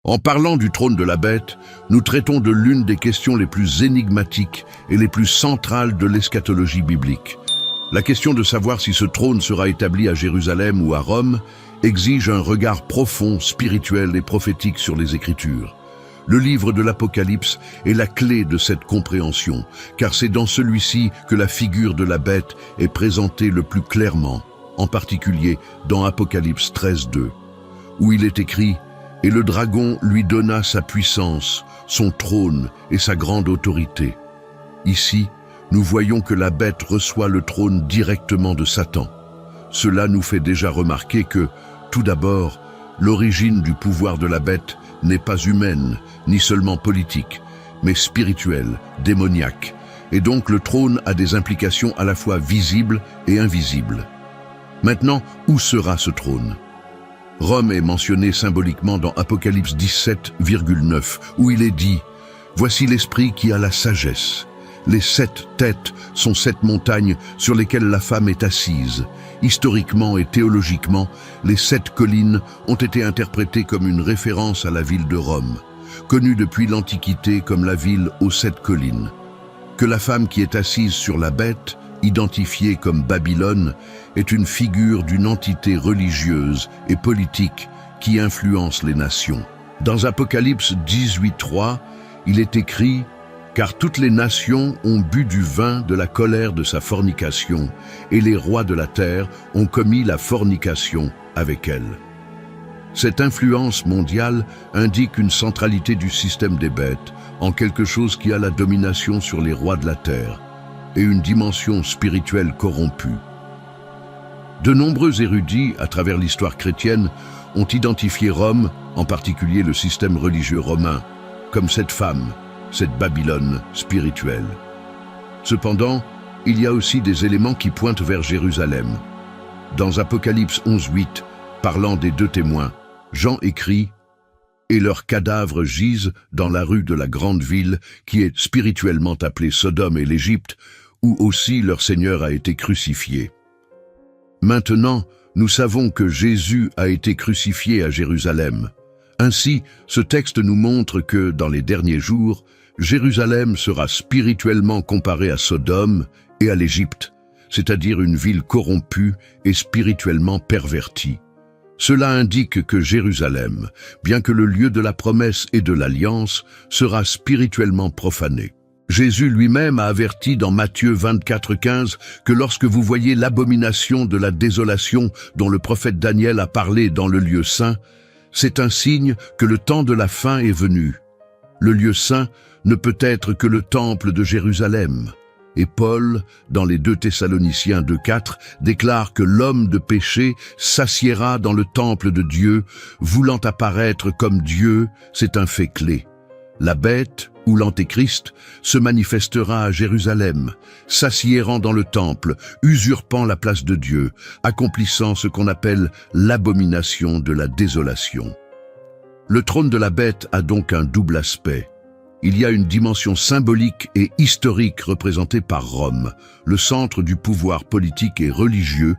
En parlant du trône de la bête, nous traitons de l'une des questions les plus énigmatiques et les plus centrales de l'eschatologie biblique. La question de savoir si ce trône sera établi à Jérusalem ou à Rome exige un regard profond, spirituel et prophétique sur les Écritures. Le livre de l'Apocalypse est la clé de cette compréhension, car c'est dans celui-ci que la figure de la bête est présentée le plus clairement, en particulier dans Apocalypse 13:2, où il est écrit « Et le dragon lui donna sa puissance, son trône et sa grande autorité. » Ici, nous voyons que la bête reçoit le trône directement de Satan. Cela nous fait déjà remarquer que, tout d'abord, l'origine du pouvoir de la bête n'est pas humaine, ni seulement politique, mais spirituelle, démoniaque, et donc le trône a des implications à la fois visibles et invisibles. Maintenant, où sera ce trône ? Rome est mentionné symboliquement dans Apocalypse 17,9, où il est dit « Voici l'esprit qui a la sagesse. Les 7 têtes sont 7 montagnes sur lesquelles la femme est assise. » Historiquement et théologiquement, les 7 collines ont été interprétées comme une référence à la ville de Rome, connue depuis l'Antiquité comme la ville aux 7 collines. Que la femme qui est assise sur la bête, identifiée comme Babylone, est une figure d'une entité religieuse et politique qui influence les nations. Dans Apocalypse 18:3, il est écrit « Car toutes les nations ont bu du vin de la colère de sa fornication, et les rois de la terre ont commis la fornication avec elle. » Cette influence mondiale indique une centralité du système des bêtes, en quelque chose qui a la domination sur les rois de la terre, et une dimension spirituelle corrompue. De nombreux érudits, à travers l'histoire chrétienne, ont identifié Rome, en particulier le système religieux romain, comme cette femme, cette Babylone spirituelle. Cependant, il y a aussi des éléments qui pointent vers Jérusalem. Dans Apocalypse 11:8, parlant des 2 témoins, Jean écrit « Et leurs cadavres gisent dans la rue de la grande ville, qui est spirituellement appelée Sodome et l'Égypte, où aussi leur Seigneur a été crucifié. » Maintenant, nous savons que Jésus a été crucifié à Jérusalem. Ainsi, ce texte nous montre que, dans les derniers jours, Jérusalem sera spirituellement comparée à Sodome et à l'Égypte, c'est-à-dire une ville corrompue et spirituellement pervertie. Cela indique que Jérusalem, bien que le lieu de la promesse et de l'alliance, sera spirituellement profané. Jésus lui-même a averti dans Matthieu 24:15 que lorsque vous voyez l'abomination de la désolation dont le prophète Daniel a parlé dans le lieu saint, c'est un signe que le temps de la fin est venu. Le lieu saint ne peut être que le temple de Jérusalem. Et Paul, dans les 2 Thessaloniciens 2:4, déclare que l'homme de péché s'assiera dans le temple de Dieu, voulant apparaître comme Dieu, c'est un fait clé. La bête, ou l'antéchrist, se manifestera à Jérusalem, s'assiérant dans le temple, usurpant la place de Dieu, accomplissant ce qu'on appelle l'abomination de la désolation. Le trône de la bête a donc un double aspect. Il y a une dimension symbolique et historique représentée par Rome, le centre du pouvoir politique et religieux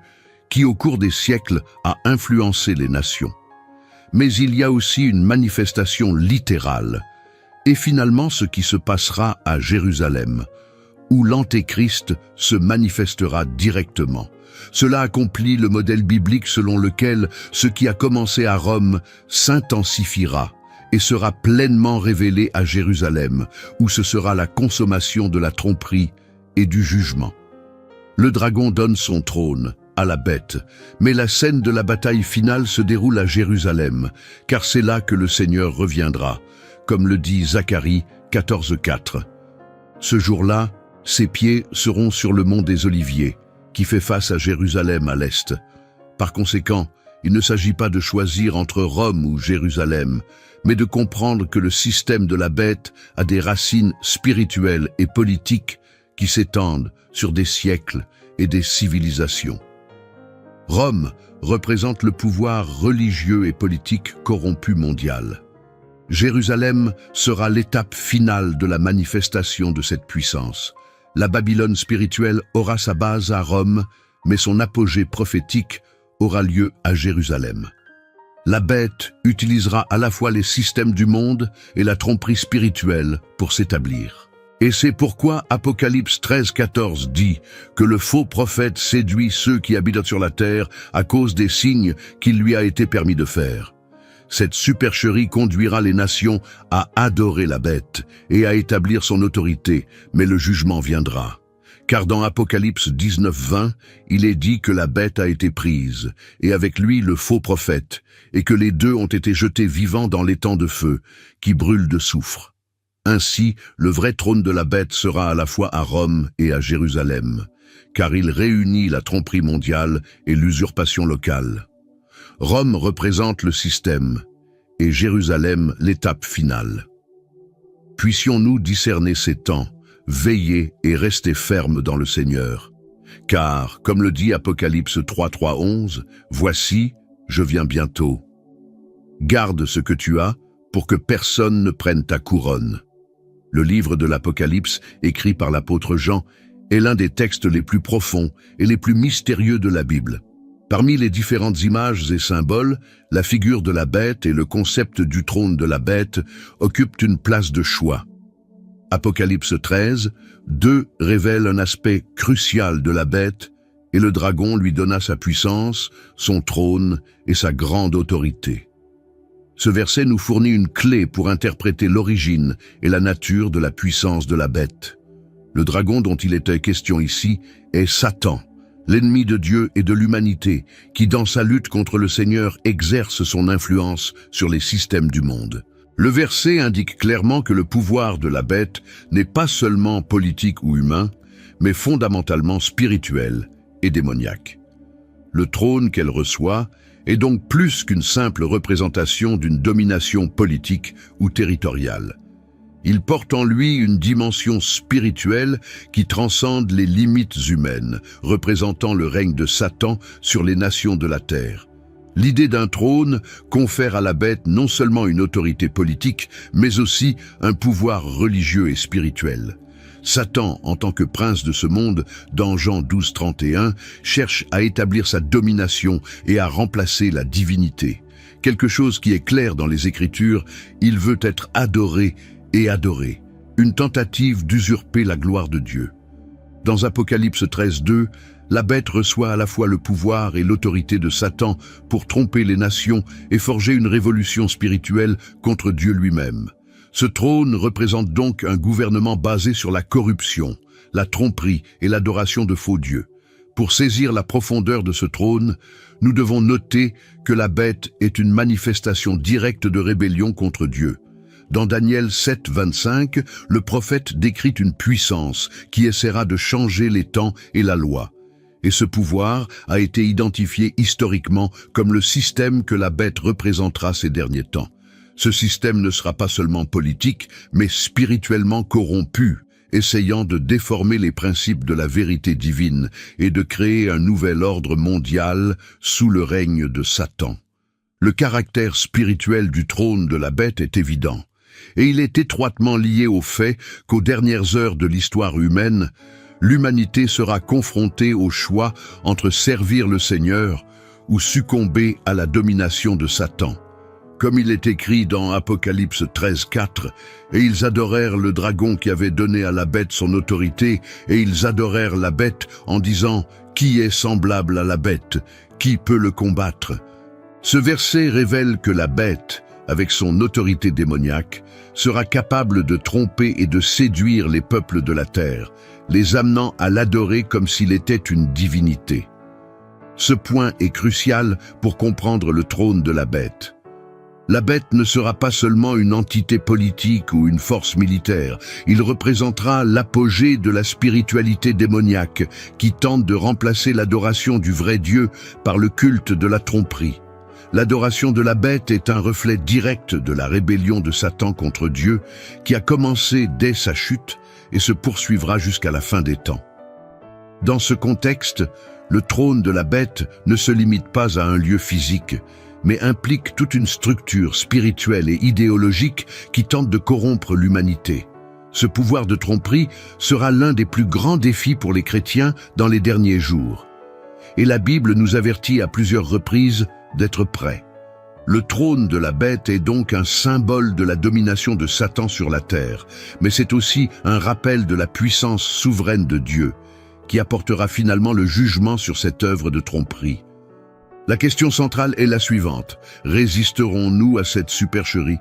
qui, au cours des siècles, a influencé les nations. Mais il y a aussi une manifestation littérale, et finalement ce qui se passera à Jérusalem, où l'Antéchrist se manifestera directement. Cela accomplit le modèle biblique selon lequel ce qui a commencé à Rome s'intensifiera et sera pleinement révélé à Jérusalem, où ce sera la consommation de la tromperie et du jugement. Le dragon donne son trône à la bête, mais la scène de la bataille finale se déroule à Jérusalem, car c'est là que le Seigneur reviendra, comme le dit Zacharie 14:4. Ce jour-là, ses pieds seront sur le mont des Oliviers, qui fait face à Jérusalem à l'est. Par conséquent, il ne s'agit pas de choisir entre Rome ou Jérusalem, mais de comprendre que le système de la bête a des racines spirituelles et politiques qui s'étendent sur des siècles et des civilisations. Rome représente le pouvoir religieux et politique corrompu mondial. Jérusalem sera l'étape finale de la manifestation de cette puissance. La Babylone spirituelle aura sa base à Rome, mais son apogée prophétique aura lieu à Jérusalem. La bête utilisera à la fois les systèmes du monde et la tromperie spirituelle pour s'établir. Et c'est pourquoi Apocalypse 13:14 dit que le faux prophète séduit ceux qui habitent sur la terre à cause des signes qu'il lui a été permis de faire. Cette supercherie conduira les nations à adorer la bête et à établir son autorité, mais le jugement viendra. Car dans Apocalypse 19:20, il est dit que la bête a été prise, et avec lui le faux prophète, et que les deux ont été jetés vivants dans l'étang de feu, qui brûle de soufre. Ainsi, le vrai trône de la bête sera à la fois à Rome et à Jérusalem, car il réunit la tromperie mondiale et l'usurpation locale. Rome représente le système, et Jérusalem l'étape finale. Puissions-nous discerner ces temps, veiller et rester fermes dans le Seigneur. Car, comme le dit Apocalypse 3:11, « Voici, je viens bientôt. Garde ce que tu as, pour que personne ne prenne ta couronne. » Le livre de l'Apocalypse, écrit par l'apôtre Jean, est l'un des textes les plus profonds et les plus mystérieux de la Bible. Parmi les différentes images et symboles, la figure de la bête et le concept du trône de la bête occupent une place de choix. Apocalypse 13:2 révèle un aspect crucial de la bête, et le dragon lui donna sa puissance, son trône et sa grande autorité. Ce verset nous fournit une clé pour interpréter l'origine et la nature de la puissance de la bête. Le dragon dont il était question ici est Satan, l'ennemi de Dieu et de l'humanité, qui dans sa lutte contre le Seigneur exerce son influence sur les systèmes du monde. Le verset indique clairement que le pouvoir de la bête n'est pas seulement politique ou humain, mais fondamentalement spirituel et démoniaque. Le trône qu'elle reçoit est donc plus qu'une simple représentation d'une domination politique ou territoriale. Il porte en lui une dimension spirituelle qui transcende les limites humaines, représentant le règne de Satan sur les nations de la terre. L'idée d'un trône confère à la bête non seulement une autorité politique, mais aussi un pouvoir religieux et spirituel. Satan, en tant que prince de ce monde, dans Jean 12:31, cherche à établir sa domination et à remplacer la divinité. Quelque chose qui est clair dans les Écritures, il veut être adoré et adoré, une tentative d'usurper la gloire de Dieu. Dans Apocalypse 13:2, la bête reçoit à la fois le pouvoir et l'autorité de Satan pour tromper les nations et forger une révolution spirituelle contre Dieu lui-même. Ce trône représente donc un gouvernement basé sur la corruption, la tromperie et l'adoration de faux dieux. Pour saisir la profondeur de ce trône, nous devons noter que la bête est une manifestation directe de rébellion contre Dieu. Dans Daniel 7:25, le prophète décrit une puissance qui essaiera de changer les temps et la loi. Et ce pouvoir a été identifié historiquement comme le système que la bête représentera ces derniers temps. Ce système ne sera pas seulement politique, mais spirituellement corrompu, essayant de déformer les principes de la vérité divine et de créer un nouvel ordre mondial sous le règne de Satan. Le caractère spirituel du trône de la bête est évident, et il est étroitement lié au fait qu'aux dernières heures de l'histoire humaine, l'humanité sera confrontée au choix entre servir le Seigneur ou succomber à la domination de Satan. Comme il est écrit dans Apocalypse 13:4, « Et ils adorèrent le dragon qui avait donné à la bête son autorité, et ils adorèrent la bête en disant, « Qui est semblable à la bête? Qui peut le combattre ?» Ce verset révèle que la bête, avec son autorité démoniaque, sera capable de tromper et de séduire les peuples de la terre, les amenant à l'adorer comme s'il était une divinité. Ce point est crucial pour comprendre le trône de la bête. La bête ne sera pas seulement une entité politique ou une force militaire, il représentera l'apogée de la spiritualité démoniaque qui tente de remplacer l'adoration du vrai Dieu par le culte de la tromperie. L'adoration de la bête est un reflet direct de la rébellion de Satan contre Dieu qui a commencé dès sa chute et se poursuivra jusqu'à la fin des temps. Dans ce contexte, le trône de la bête ne se limite pas à un lieu physique, mais implique toute une structure spirituelle et idéologique qui tente de corrompre l'humanité. Ce pouvoir de tromperie sera l'un des plus grands défis pour les chrétiens dans les derniers jours. Et la Bible nous avertit à plusieurs reprises d'être prêts. Le trône de la bête est donc un symbole de la domination de Satan sur la terre, mais c'est aussi un rappel de la puissance souveraine de Dieu, qui apportera finalement le jugement sur cette œuvre de tromperie. La question centrale est la suivante. Résisterons-nous à cette supercherie?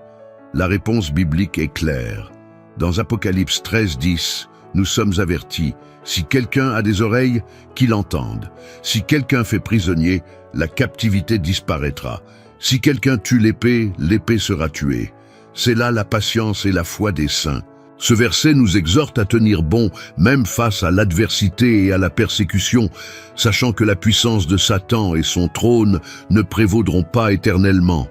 La réponse biblique est claire. Dans Apocalypse 13:10, nous sommes avertis. Si quelqu'un a des oreilles, qu'il entende. Si quelqu'un fait prisonnier, la captivité disparaîtra. Si quelqu'un tue l'épée, l'épée sera tuée. C'est là la patience et la foi des saints. Ce verset nous exhorte à tenir bon, même face à l'adversité et à la persécution, sachant que la puissance de Satan et son trône ne prévaudront pas éternellement.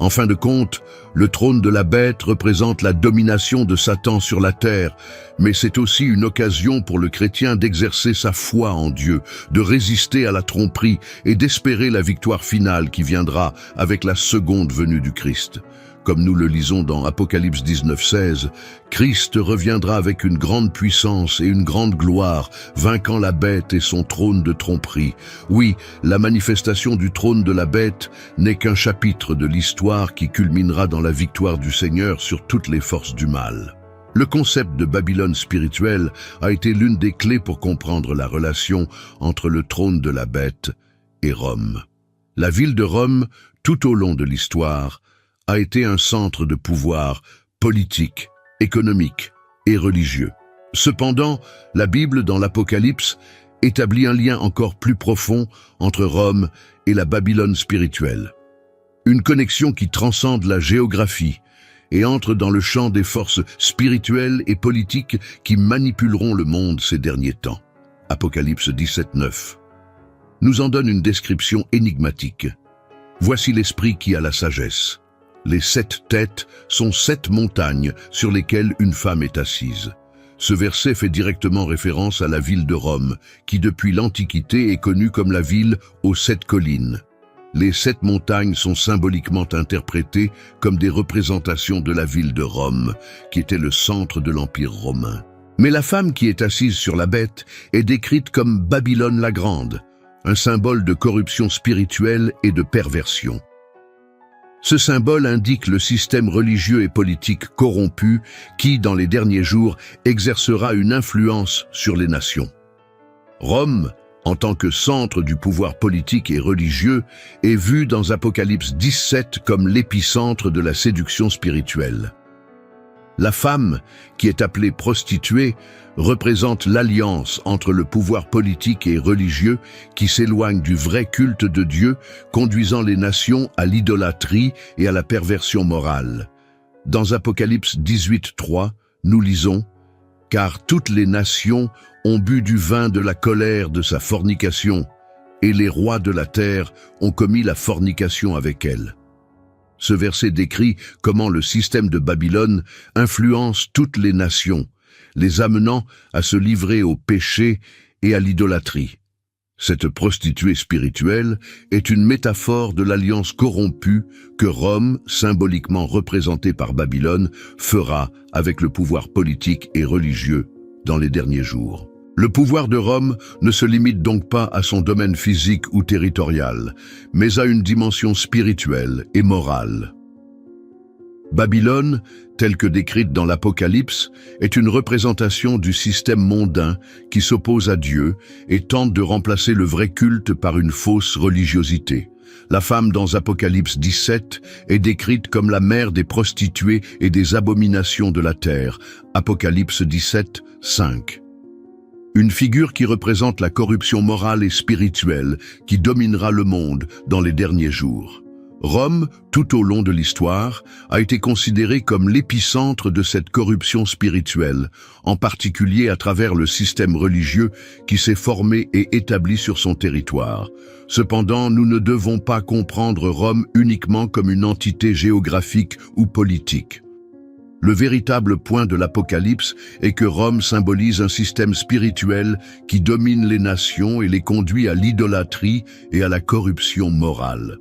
En fin de compte, le trône de la bête représente la domination de Satan sur la terre, mais c'est aussi une occasion pour le chrétien d'exercer sa foi en Dieu, de résister à la tromperie et d'espérer la victoire finale qui viendra avec la seconde venue du Christ. Comme nous le lisons dans Apocalypse 19:16, Christ reviendra avec une grande puissance et une grande gloire, vainquant la bête et son trône de tromperie. Oui, la manifestation du trône de la bête n'est qu'un chapitre de l'histoire qui culminera dans la victoire du Seigneur sur toutes les forces du mal. Le concept de Babylone spirituelle a été l'une des clés pour comprendre la relation entre le trône de la bête et Rome. La ville de Rome, tout au long de l'histoire, a été un centre de pouvoir politique, économique et religieux. Cependant, la Bible dans l'Apocalypse établit un lien encore plus profond entre Rome et la Babylone spirituelle. Une connexion qui transcende la géographie et entre dans le champ des forces spirituelles et politiques qui manipuleront le monde ces derniers temps. Apocalypse 17:9 nous en donne une description énigmatique. Voici l'esprit qui a la sagesse. Les 7 têtes sont 7 montagnes sur lesquelles une femme est assise. Ce verset fait directement référence à la ville de Rome, qui depuis l'Antiquité est connue comme la ville aux 7 collines. Les 7 montagnes sont symboliquement interprétées comme des représentations de la ville de Rome, qui était le centre de l'Empire romain. Mais la femme qui est assise sur la bête est décrite comme Babylone la Grande, un symbole de corruption spirituelle et de perversion. Ce symbole indique le système religieux et politique corrompu qui, dans les derniers jours, exercera une influence sur les nations. Rome, en tant que centre du pouvoir politique et religieux, est vue dans Apocalypse 17 comme l'épicentre de la séduction spirituelle. La femme, qui est appelée prostituée, représente l'alliance entre le pouvoir politique et religieux qui s'éloigne du vrai culte de Dieu, conduisant les nations à l'idolâtrie et à la perversion morale. Dans Apocalypse 18:3, nous lisons « Car toutes les nations ont bu du vin de la colère de sa fornication, et les rois de la terre ont commis la fornication avec elle. » Ce verset décrit comment le système de Babylone influence toutes les nations, les amenant à se livrer au péché et à l'idolâtrie. Cette prostituée spirituelle est une métaphore de l'alliance corrompue que Rome, symboliquement représentée par Babylone, fera avec le pouvoir politique et religieux dans les derniers jours. Le pouvoir de Rome ne se limite donc pas à son domaine physique ou territorial, mais à une dimension spirituelle et morale. Babylone, telle que décrite dans l'Apocalypse, est une représentation du système mondain qui s'oppose à Dieu et tente de remplacer le vrai culte par une fausse religiosité. La femme dans Apocalypse 17 est décrite comme la mère des prostituées et des abominations de la terre. Apocalypse 17, 5. Une figure qui représente la corruption morale et spirituelle qui dominera le monde dans les derniers jours. Rome, tout au long de l'histoire, a été considérée comme l'épicentre de cette corruption spirituelle, en particulier à travers le système religieux qui s'est formé et établi sur son territoire. Cependant, nous ne devons pas comprendre Rome uniquement comme une entité géographique ou politique. Le véritable point de l'Apocalypse est que Rome symbolise un système spirituel qui domine les nations et les conduit à l'idolâtrie et à la corruption morale.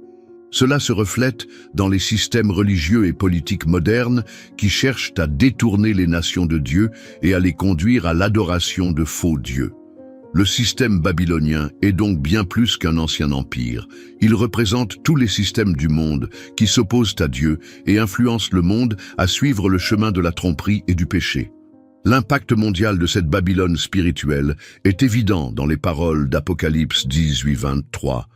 Cela se reflète dans les systèmes religieux et politiques modernes qui cherchent à détourner les nations de Dieu et à les conduire à l'adoration de faux dieux. Le système babylonien est donc bien plus qu'un ancien empire. Il représente tous les systèmes du monde qui s'opposent à Dieu et influencent le monde à suivre le chemin de la tromperie et du péché. L'impact mondial de cette Babylone spirituelle est évident dans les paroles d'Apocalypse 18, 23.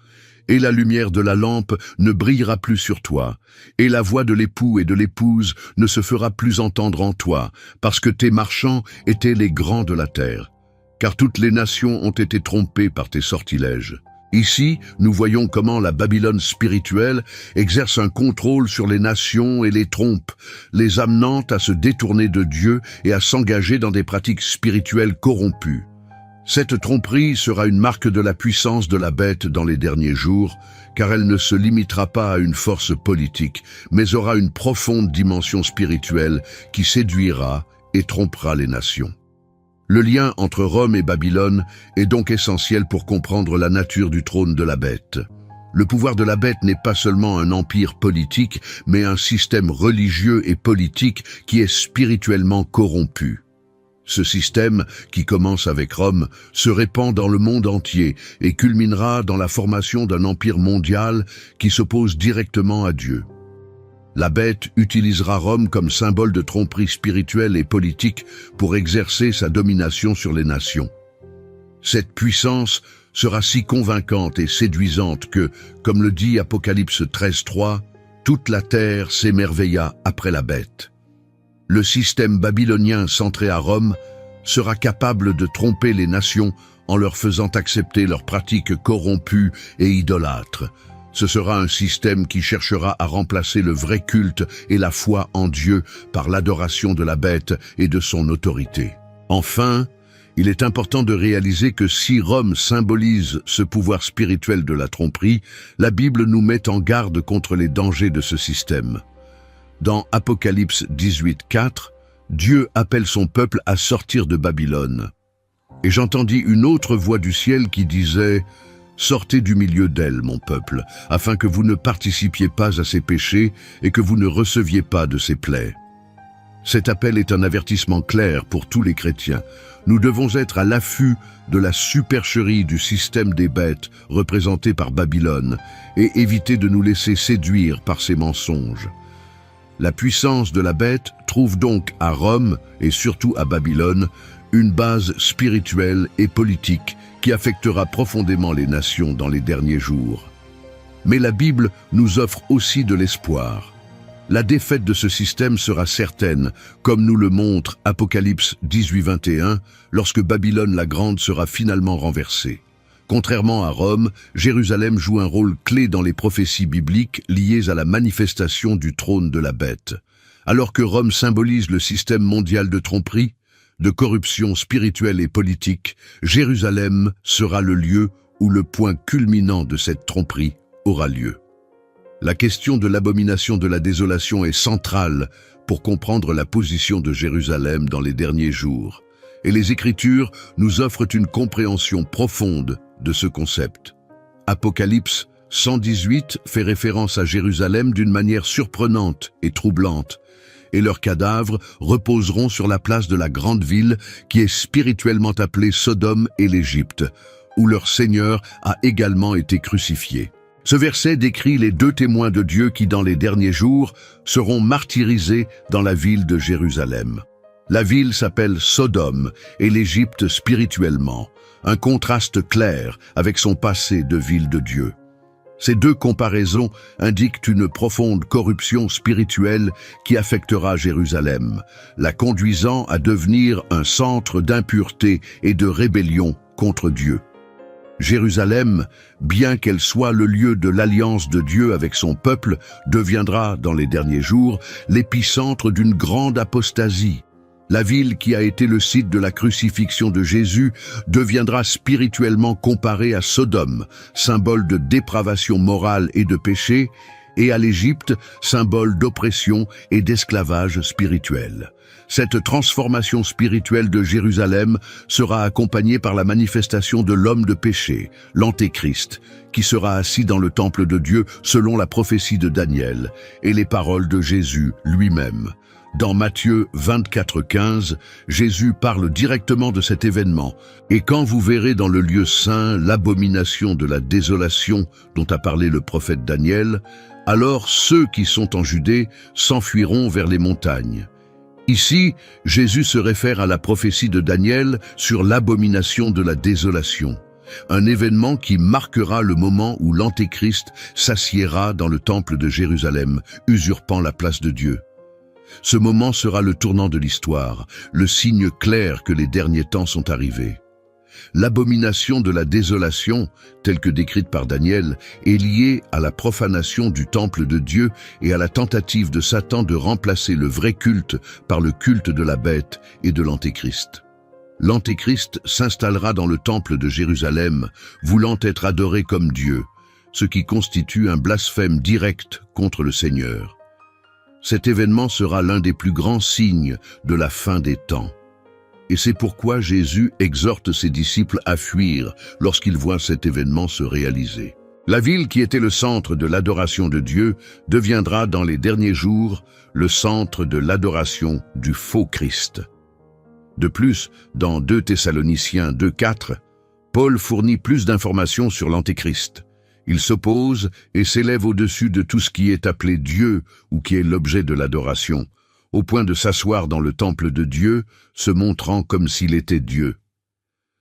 « Et la lumière de la lampe ne brillera plus sur toi, et la voix de l'époux et de l'épouse ne se fera plus entendre en toi, parce que tes marchands étaient les grands de la terre. Car toutes les nations ont été trompées par tes sortilèges. » Ici, nous voyons comment la Babylone spirituelle exerce un contrôle sur les nations et les trompe, les amenant à se détourner de Dieu et à s'engager dans des pratiques spirituelles corrompues. Cette tromperie sera une marque de la puissance de la bête dans les derniers jours, car elle ne se limitera pas à une force politique, mais aura une profonde dimension spirituelle qui séduira et trompera les nations. Le lien entre Rome et Babylone est donc essentiel pour comprendre la nature du trône de la bête. Le pouvoir de la bête n'est pas seulement un empire politique, mais un système religieux et politique qui est spirituellement corrompu. Ce système, qui commence avec Rome, se répand dans le monde entier et culminera dans la formation d'un empire mondial qui s'oppose directement à Dieu. La bête utilisera Rome comme symbole de tromperie spirituelle et politique pour exercer sa domination sur les nations. Cette puissance sera si convaincante et séduisante que, comme le dit Apocalypse 13.3, toute la terre s'émerveilla après la bête. Le système babylonien centré à Rome sera capable de tromper les nations en leur faisant accepter leurs pratiques corrompues et idolâtres. Ce sera un système qui cherchera à remplacer le vrai culte et la foi en Dieu par l'adoration de la bête et de son autorité. Enfin, il est important de réaliser que si Rome symbolise ce pouvoir spirituel de la tromperie, la Bible nous met en garde contre les dangers de ce système. Dans Apocalypse 18.4, Dieu appelle son peuple à sortir de Babylone. Et j'entendis une autre voix du ciel qui disait « Sortez du milieu d'elle, mon peuple, afin que vous ne participiez pas à ses péchés et que vous ne receviez pas de ses plaies. » Cet appel est un avertissement clair pour tous les chrétiens. Nous devons être à l'affût de la supercherie du système des bêtes représenté par Babylone et éviter de nous laisser séduire par ses mensonges. La puissance de la bête trouve donc à Rome et surtout à Babylone une base spirituelle et politique qui affectera profondément les nations dans les derniers jours. Mais la Bible nous offre aussi de l'espoir. La défaite de ce système sera certaine, comme nous le montre Apocalypse 18.21, lorsque Babylone la Grande sera finalement renversée. Contrairement à Rome, Jérusalem joue un rôle clé dans les prophéties bibliques liées à la manifestation du trône de la bête. Alors que Rome symbolise le système mondial de tromperie, de corruption spirituelle et politique, Jérusalem sera le lieu où le point culminant de cette tromperie aura lieu. La question de l'abomination de la désolation est centrale pour comprendre la position de Jérusalem dans les derniers jours, et les Écritures nous offrent une compréhension profonde de ce concept. Apocalypse 118 fait référence à Jérusalem d'une manière surprenante et troublante, et leurs cadavres reposeront sur la place de la grande ville qui est spirituellement appelée Sodome et l'Égypte, où leur Seigneur a également été crucifié. Ce verset décrit les deux témoins de Dieu qui, dans les derniers jours, seront martyrisés dans la ville de Jérusalem. La ville s'appelle Sodome et l'Égypte spirituellement, un contraste clair avec son passé de ville de Dieu. Ces deux comparaisons indiquent une profonde corruption spirituelle qui affectera Jérusalem, la conduisant à devenir un centre d'impureté et de rébellion contre Dieu. Jérusalem, bien qu'elle soit le lieu de l'alliance de Dieu avec son peuple, deviendra, dans les derniers jours, l'épicentre d'une grande apostasie. La ville qui a été le site de la crucifixion de Jésus deviendra spirituellement comparée à Sodome, symbole de dépravation morale et de péché, et à l'Égypte, symbole d'oppression et d'esclavage spirituel. Cette transformation spirituelle de Jérusalem sera accompagnée par la manifestation de l'homme de péché, l'Antéchrist, qui sera assis dans le temple de Dieu selon la prophétie de Daniel et les paroles de Jésus lui-même. Dans Matthieu 24,15, Jésus parle directement de cet événement. « Et quand vous verrez dans le lieu saint l'abomination de la désolation dont a parlé le prophète Daniel, alors ceux qui sont en Judée s'enfuiront vers les montagnes. » Ici, Jésus se réfère à la prophétie de Daniel sur l'abomination de la désolation, un événement qui marquera le moment où l'Antéchrist s'assiera dans le temple de Jérusalem, usurpant la place de Dieu. Ce moment sera le tournant de l'histoire, le signe clair que les derniers temps sont arrivés. L'abomination de la désolation, telle que décrite par Daniel, est liée à la profanation du temple de Dieu et à la tentative de Satan de remplacer le vrai culte par le culte de la bête et de l'Antéchrist. L'Antéchrist s'installera dans le temple de Jérusalem, voulant être adoré comme Dieu, ce qui constitue un blasphème direct contre le Seigneur. Cet événement sera l'un des plus grands signes de la fin des temps. Et c'est pourquoi Jésus exhorte ses disciples à fuir lorsqu'ils voient cet événement se réaliser. La ville qui était le centre de l'adoration de Dieu deviendra dans les derniers jours le centre de l'adoration du faux Christ. De plus, dans 2 Thessaloniciens 2,4, Paul fournit plus d'informations sur l'Antéchrist. Il s'oppose et s'élève au-dessus de tout ce qui est appelé Dieu ou qui est l'objet de l'adoration, au point de s'asseoir dans le temple de Dieu, se montrant comme s'il était Dieu.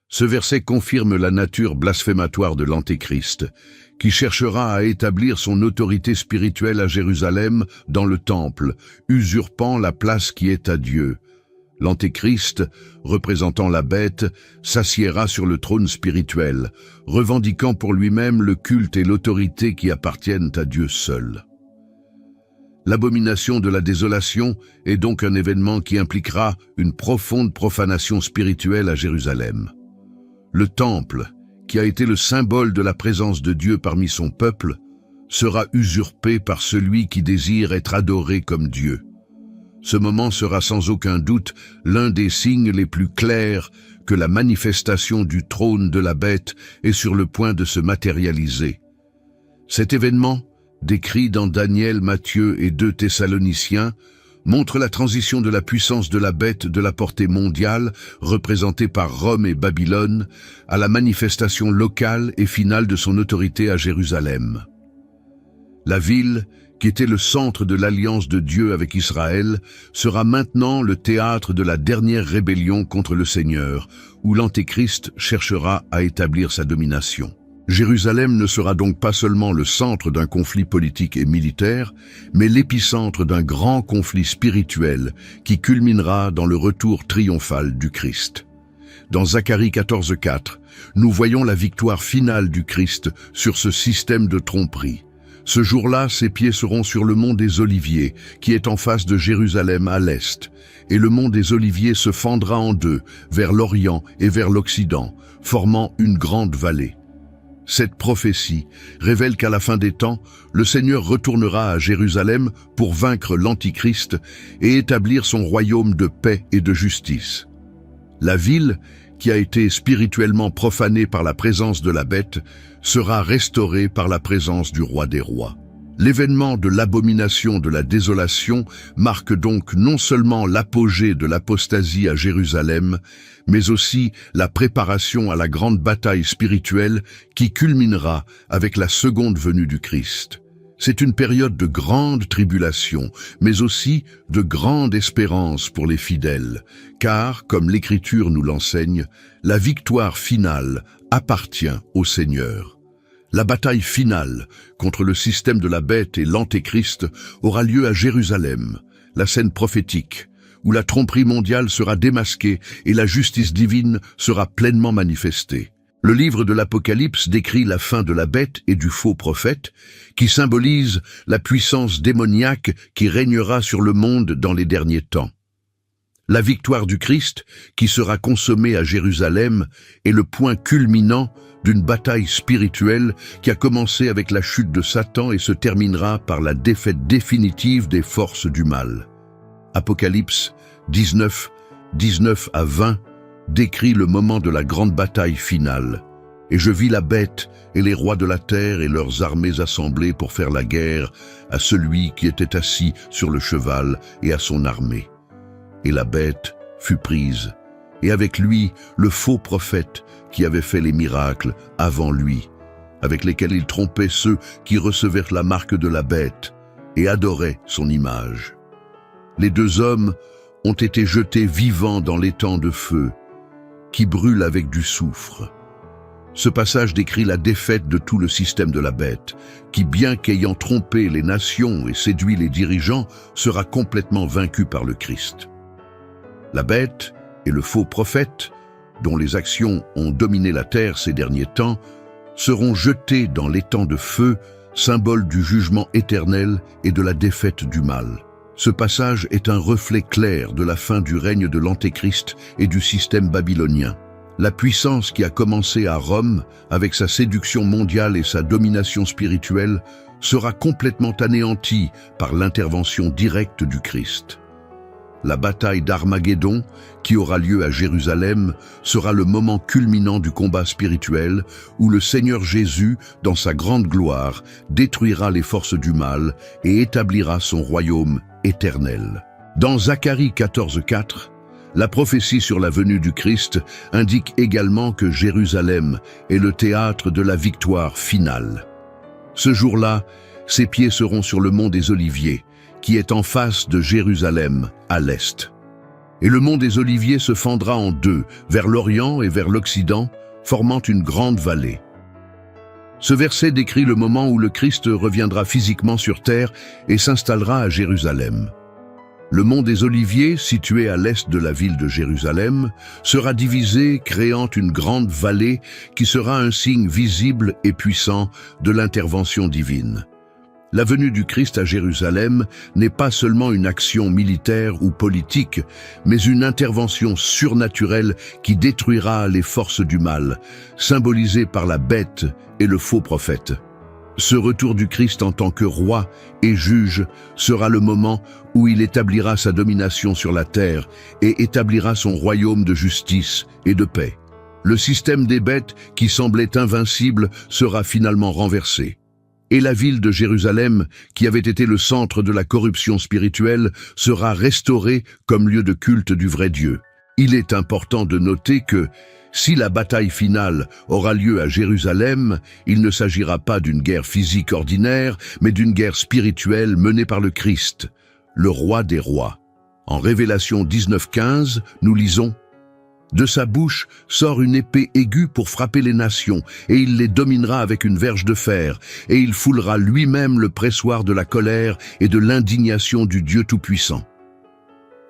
Ce verset confirme la nature blasphématoire de l'Antéchrist, qui cherchera à établir son autorité spirituelle à Jérusalem dans le temple, usurpant la place qui est à Dieu. L'Antéchrist, représentant la bête, s'assiera sur le trône spirituel, revendiquant pour lui-même le culte et l'autorité qui appartiennent à Dieu seul. L'abomination de la désolation est donc un événement qui impliquera une profonde profanation spirituelle à Jérusalem. Le temple, qui a été le symbole de la présence de Dieu parmi son peuple, sera usurpé par celui qui désire être adoré comme Dieu. Ce moment sera sans aucun doute l'un des signes les plus clairs que la manifestation du trône de la bête est sur le point de se matérialiser. Cet événement, décrit dans Daniel, Matthieu et 2 Thessaloniciens, montre la transition de la puissance de la bête de la portée mondiale, représentée par Rome et Babylone, à la manifestation locale et finale de son autorité à Jérusalem. La ville, qui était le centre de l'alliance de Dieu avec Israël, sera maintenant le théâtre de la dernière rébellion contre le Seigneur, où l'Antéchrist cherchera à établir sa domination. Jérusalem ne sera donc pas seulement le centre d'un conflit politique et militaire, mais l'épicentre d'un grand conflit spirituel qui culminera dans le retour triomphal du Christ. Dans Zacharie 14,4, nous voyons la victoire finale du Christ sur ce système de tromperie. Ce jour-là, ses pieds seront sur le mont des Oliviers, qui est en face de Jérusalem à l'est, et le mont des Oliviers se fendra en deux, vers l'Orient et vers l'Occident, formant une grande vallée. Cette prophétie révèle qu'à la fin des temps, le Seigneur retournera à Jérusalem pour vaincre l'Antichrist et établir son royaume de paix et de justice. La ville, qui a été spirituellement profanée par la présence de la bête, sera restaurée par la présence du roi des rois. L'événement de l'abomination de la désolation marque donc non seulement l'apogée de l'apostasie à Jérusalem, mais aussi la préparation à la grande bataille spirituelle qui culminera avec la seconde venue du Christ. C'est une période de grande tribulation, mais aussi de grande espérance pour les fidèles, car, comme l'Écriture nous l'enseigne, la victoire finale appartient au Seigneur. La bataille finale contre le système de la bête et l'Antéchrist aura lieu à Jérusalem, la scène prophétique, où la tromperie mondiale sera démasquée et la justice divine sera pleinement manifestée. Le livre de l'Apocalypse décrit la fin de la bête et du faux prophète, qui symbolise la puissance démoniaque qui régnera sur le monde dans les derniers temps. La victoire du Christ, qui sera consommée à Jérusalem, est le point culminant d'une bataille spirituelle qui a commencé avec la chute de Satan et se terminera par la défaite définitive des forces du mal. Apocalypse 19, 19 à 20 décrit le moment de la grande bataille finale, Et je vis la bête et les rois de la terre et leurs armées assemblées pour faire la guerre à celui qui était assis sur le cheval et à son armée. Et la bête fut prise, et avec lui le faux prophète qui avait fait les miracles avant lui, avec lesquels il trompait ceux qui recevèrent la marque de la bête et adoraient son image. Les deux hommes ont été jetés vivants dans l'étang de feu, qui brûle avec du soufre. Ce passage décrit la défaite de tout le système de la bête, qui, bien qu'ayant trompé les nations et séduit les dirigeants, sera complètement vaincu par le Christ. La bête et le faux prophète, dont les actions ont dominé la terre ces derniers temps, seront jetés dans l'étang de feu, symbole du jugement éternel et de la défaite du mal. Ce passage est un reflet clair de la fin du règne de l'Antéchrist et du système babylonien. La puissance qui a commencé à Rome, avec sa séduction mondiale et sa domination spirituelle, sera complètement anéantie par l'intervention directe du Christ. La bataille d'Armageddon, qui aura lieu à Jérusalem, sera le moment culminant du combat spirituel où le Seigneur Jésus, dans sa grande gloire, détruira les forces du mal et établira son royaume éternel. Dans Zacharie 14:4, la prophétie sur la venue du Christ indique également que Jérusalem est le théâtre de la victoire finale. Ce jour-là, ses pieds seront sur le mont des Oliviers, qui est en face de Jérusalem, à l'est. Et le mont des Oliviers se fendra en deux, vers l'Orient et vers l'Occident, formant une grande vallée. Ce verset décrit le moment où le Christ reviendra physiquement sur terre et s'installera à Jérusalem. Le mont des Oliviers, situé à l'est de la ville de Jérusalem, sera divisé, créant une grande vallée qui sera un signe visible et puissant de l'intervention divine. La venue du Christ à Jérusalem n'est pas seulement une action militaire ou politique, mais une intervention surnaturelle qui détruira les forces du mal, symbolisées par la bête et le faux prophète. Ce retour du Christ en tant que roi et juge sera le moment où il établira sa domination sur la terre et établira son royaume de justice et de paix. Le système des bêtes, qui semblait invincible, sera finalement renversé. Et la ville de Jérusalem, qui avait été le centre de la corruption spirituelle, sera restaurée comme lieu de culte du vrai Dieu. Il est important de noter que, si la bataille finale aura lieu à Jérusalem, il ne s'agira pas d'une guerre physique ordinaire, mais d'une guerre spirituelle menée par le Christ, le roi des rois. En Révélation 19:15, nous lisons « De sa bouche sort une épée aiguë pour frapper les nations, et il les dominera avec une verge de fer, et il foulera lui-même le pressoir de la colère et de l'indignation du Dieu Tout-Puissant. »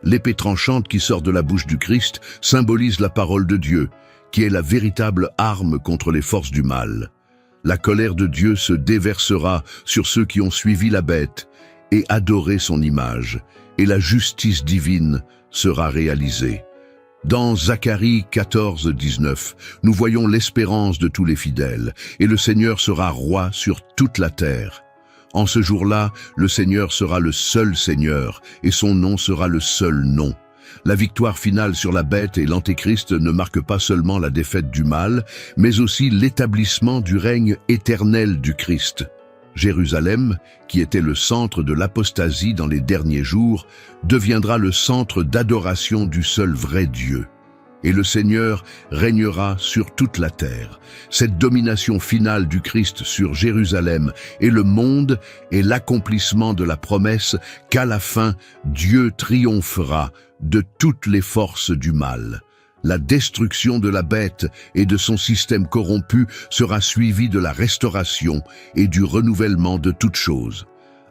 L'épée tranchante qui sort de la bouche du Christ symbolise la parole de Dieu, qui est la véritable arme contre les forces du mal. La colère de Dieu se déversera sur ceux qui ont suivi la bête et adoré son image, et la justice divine sera réalisée. Dans Zacharie 14:19, nous voyons l'espérance de tous les fidèles, et le Seigneur sera roi sur toute la terre. En ce jour-là, le Seigneur sera le seul Seigneur, et son nom sera le seul nom. La victoire finale sur la bête et l'Antéchrist ne marque pas seulement la défaite du mal, mais aussi l'établissement du règne éternel du Christ. Jérusalem, qui était le centre de l'apostasie dans les derniers jours, deviendra le centre d'adoration du seul vrai Dieu. Et le Seigneur régnera sur toute la terre. Cette domination finale du Christ sur Jérusalem et le monde est l'accomplissement de la promesse qu'à la fin, Dieu triomphera de toutes les forces du mal. La destruction de la bête et de son système corrompu sera suivie de la restauration et du renouvellement de toutes choses.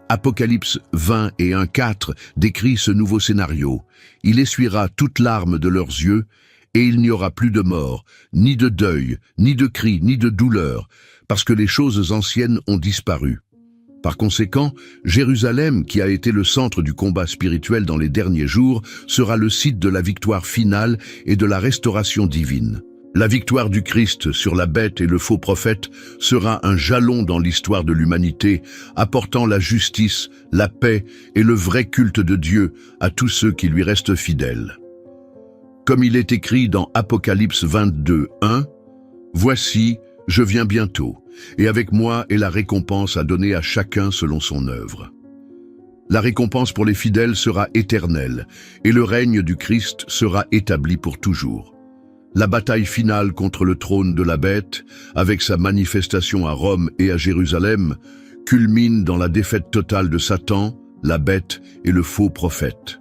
Apocalypse 20 et 1:4 décrit ce nouveau scénario. Il essuiera toute larme de leurs yeux, et il n'y aura plus de mort, ni de deuil, ni de cri, ni de douleur, parce que les choses anciennes ont disparu. Par conséquent, Jérusalem, qui a été le centre du combat spirituel dans les derniers jours, sera le site de la victoire finale et de la restauration divine. La victoire du Christ sur la bête et le faux prophète sera un jalon dans l'histoire de l'humanité, apportant la justice, la paix et le vrai culte de Dieu à tous ceux qui lui restent fidèles. Comme il est écrit dans Apocalypse 22:1, « Voici, Je viens bientôt, et avec moi est la récompense à donner à chacun selon son œuvre. La récompense pour les fidèles sera éternelle, et le règne du Christ sera établi pour toujours. La bataille finale contre le trône de la bête, avec sa manifestation à Rome et à Jérusalem, culmine dans la défaite totale de Satan, la bête et le faux prophète.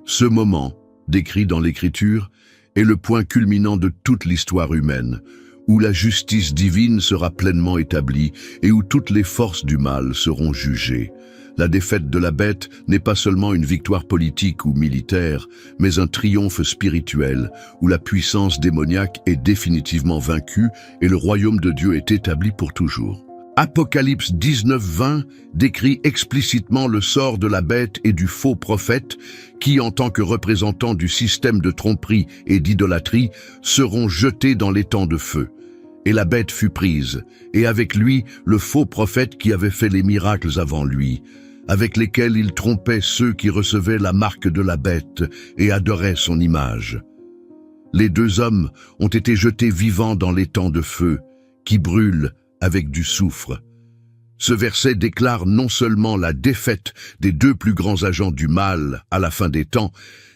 Ce moment, décrit dans l'Écriture, est le point culminant de toute l'histoire humaine, où la justice divine sera pleinement établie et où toutes les forces du mal seront jugées. La défaite de la bête n'est pas seulement une victoire politique ou militaire, mais un triomphe spirituel, où la puissance démoniaque est définitivement vaincue et le royaume de Dieu est établi pour toujours. Apocalypse 19:20 décrit explicitement le sort de la bête et du faux prophète qui, en tant que représentants du système de tromperie et d'idolâtrie, seront jetés dans l'étang de feu. Et la bête fut prise, et avec lui le faux prophète qui avait fait les miracles avant lui, avec lesquels il trompait ceux qui recevaient la marque de la bête et adoraient son image. Les deux hommes ont été jetés vivants dans l'étang de feu, qui brûle avec du soufre. Ce verset déclare non seulement la défaite des deux plus grands agents du mal à la fin des temps,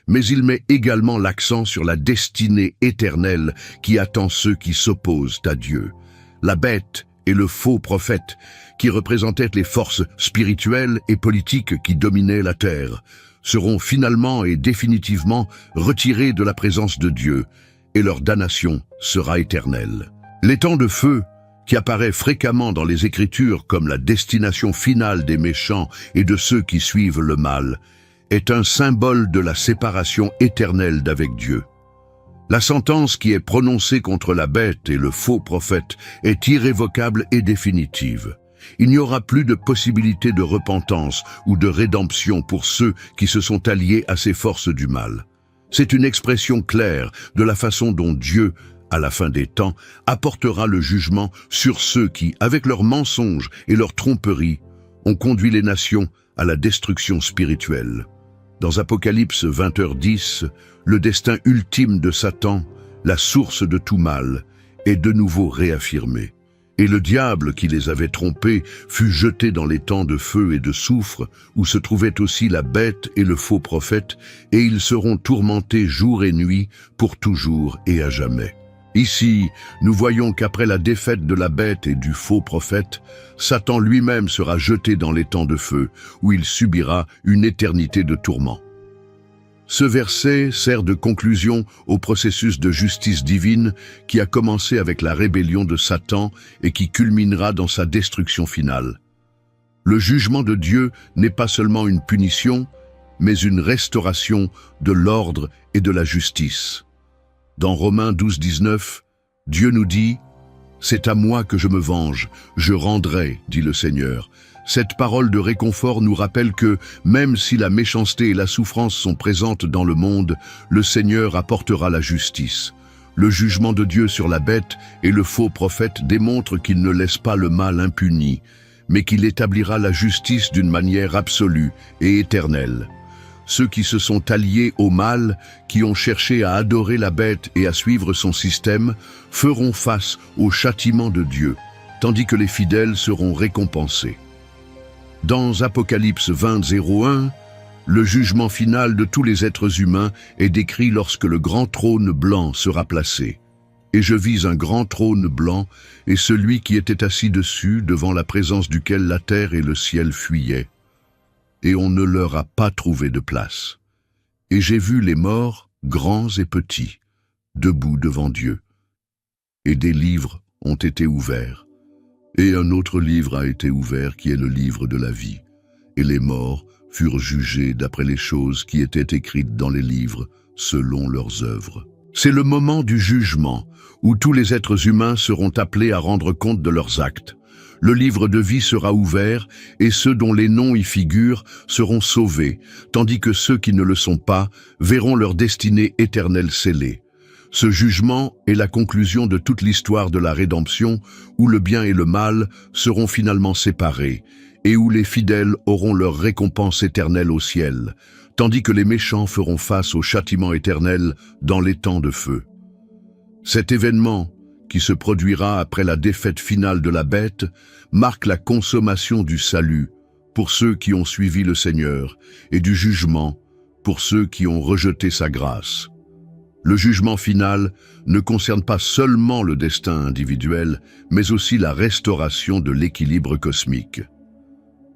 mais il met également l'accent sur la destinée éternelle qui attend ceux qui s'opposent à Dieu. La bête et le faux prophète, qui représentaient les forces spirituelles et politiques qui dominaient la terre, seront finalement et définitivement retirés de la présence de Dieu, et leur damnation sera éternelle. L'étang de feu, qui apparaît fréquemment dans les Écritures comme la destination finale des méchants et de ceux qui suivent le mal, est un symbole de la séparation éternelle d'avec Dieu. La sentence qui est prononcée contre la bête et le faux prophète est irrévocable et définitive. Il n'y aura plus de possibilité de repentance ou de rédemption pour ceux qui se sont alliés à ces forces du mal. C'est une expression claire de la façon dont Dieu, à la fin des temps, apportera le jugement sur ceux qui, avec leurs mensonges et leurs tromperies, ont conduit les nations à la destruction spirituelle. Dans Apocalypse 20h10, le destin ultime de Satan, la source de tout mal, est de nouveau réaffirmé. Et le diable qui les avait trompés fut jeté dans l'étang de feu et de soufre, où se trouvaient aussi la bête et le faux prophète, et ils seront tourmentés jour et nuit, pour toujours et à jamais. Ici, nous voyons qu'après la défaite de la bête et du faux prophète, Satan lui-même sera jeté dans l'étang de feu, où il subira une éternité de tourments. Ce verset sert de conclusion au processus de justice divine qui a commencé avec la rébellion de Satan et qui culminera dans sa destruction finale. Le jugement de Dieu n'est pas seulement une punition, mais une restauration de l'ordre et de la justice. Dans Romains 12:19, Dieu nous dit « C'est à moi que je me venge, je rendrai, dit le Seigneur ». Cette parole de réconfort nous rappelle que, même si la méchanceté et la souffrance sont présentes dans le monde, le Seigneur apportera la justice. Le jugement de Dieu sur la bête et le faux prophète démontrent qu'il ne laisse pas le mal impuni, mais qu'il établira la justice d'une manière absolue et éternelle. Ceux qui se sont alliés au mal, qui ont cherché à adorer la bête et à suivre son système, feront face au châtiment de Dieu, tandis que les fidèles seront récompensés. Dans Apocalypse 20:01, le jugement final de tous les êtres humains est décrit lorsque le grand trône blanc sera placé. Et je vis un grand trône blanc, et celui qui était assis dessus, devant la présence duquel la terre et le ciel fuyaient. Et on ne leur a pas trouvé de place. Et j'ai vu les morts, grands et petits, debout devant Dieu. Et des livres ont été ouverts. Et un autre livre a été ouvert qui est le livre de la vie. Et les morts furent jugés d'après les choses qui étaient écrites dans les livres, selon leurs œuvres. C'est le moment du jugement, où tous les êtres humains seront appelés à rendre compte de leurs actes. Le livre de vie sera ouvert, et ceux dont les noms y figurent seront sauvés, tandis que ceux qui ne le sont pas verront leur destinée éternelle scellée. Ce jugement est la conclusion de toute l'histoire de la rédemption, où le bien et le mal seront finalement séparés, et où les fidèles auront leur récompense éternelle au ciel, tandis que les méchants feront face au châtiment éternel dans l'étang de feu. Cet événement, qui se produira après la défaite finale de la bête, marque la consommation du salut pour ceux qui ont suivi le Seigneur et du jugement pour ceux qui ont rejeté sa grâce. Le jugement final ne concerne pas seulement le destin individuel, mais aussi la restauration de l'équilibre cosmique.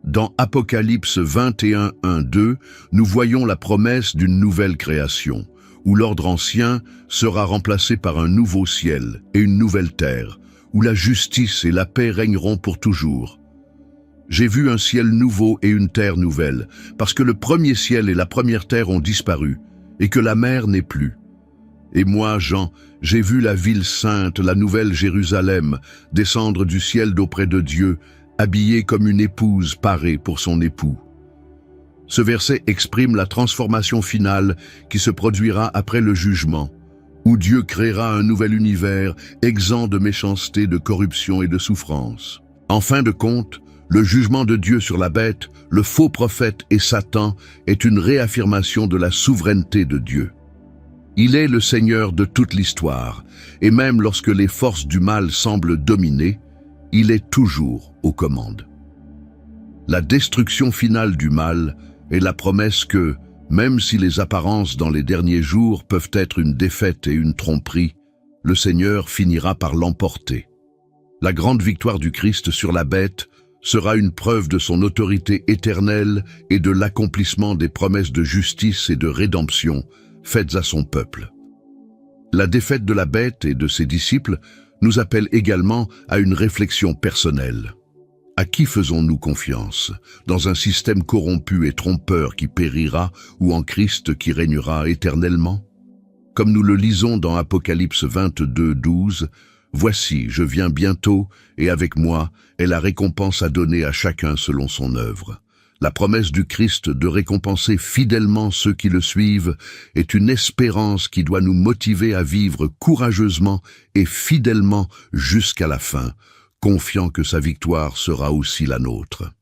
Dans Apocalypse 21, 1, 2, nous voyons la promesse d'une nouvelle création, où l'ordre ancien sera remplacé par un nouveau ciel et une nouvelle terre, où la justice et la paix régneront pour toujours. J'ai vu un ciel nouveau et une terre nouvelle, parce que le premier ciel et la première terre ont disparu, et que la mer n'est plus. Et moi, Jean, j'ai vu la ville sainte, la nouvelle Jérusalem, descendre du ciel d'auprès de Dieu, habillée comme une épouse parée pour son époux. Ce verset exprime la transformation finale qui se produira après le jugement, où Dieu créera un nouvel univers exempt de méchanceté, de corruption et de souffrance. En fin de compte, le jugement de Dieu sur la bête, le faux prophète et Satan est une réaffirmation de la souveraineté de Dieu. Il est le Seigneur de toute l'histoire, et même lorsque les forces du mal semblent dominer, il est toujours aux commandes. La destruction finale du mal est la promesse que, même si les apparences dans les derniers jours peuvent être une défaite et une tromperie, le Seigneur finira par l'emporter. La grande victoire du Christ sur la bête sera une preuve de son autorité éternelle et de l'accomplissement des promesses de justice et de rédemption faites à son peuple. La défaite de la bête et de ses disciples nous appelle également à une réflexion personnelle. À qui faisons-nous confiance? Dans un système corrompu et trompeur qui périra ou en Christ qui régnera éternellement? Comme nous le lisons dans Apocalypse 22, 12, « Voici, je viens bientôt, et avec moi est la récompense à donner à chacun selon son œuvre. » La promesse du Christ de récompenser fidèlement ceux qui le suivent est une espérance qui doit nous motiver à vivre courageusement et fidèlement jusqu'à la fin, confiant que sa victoire sera aussi la nôtre.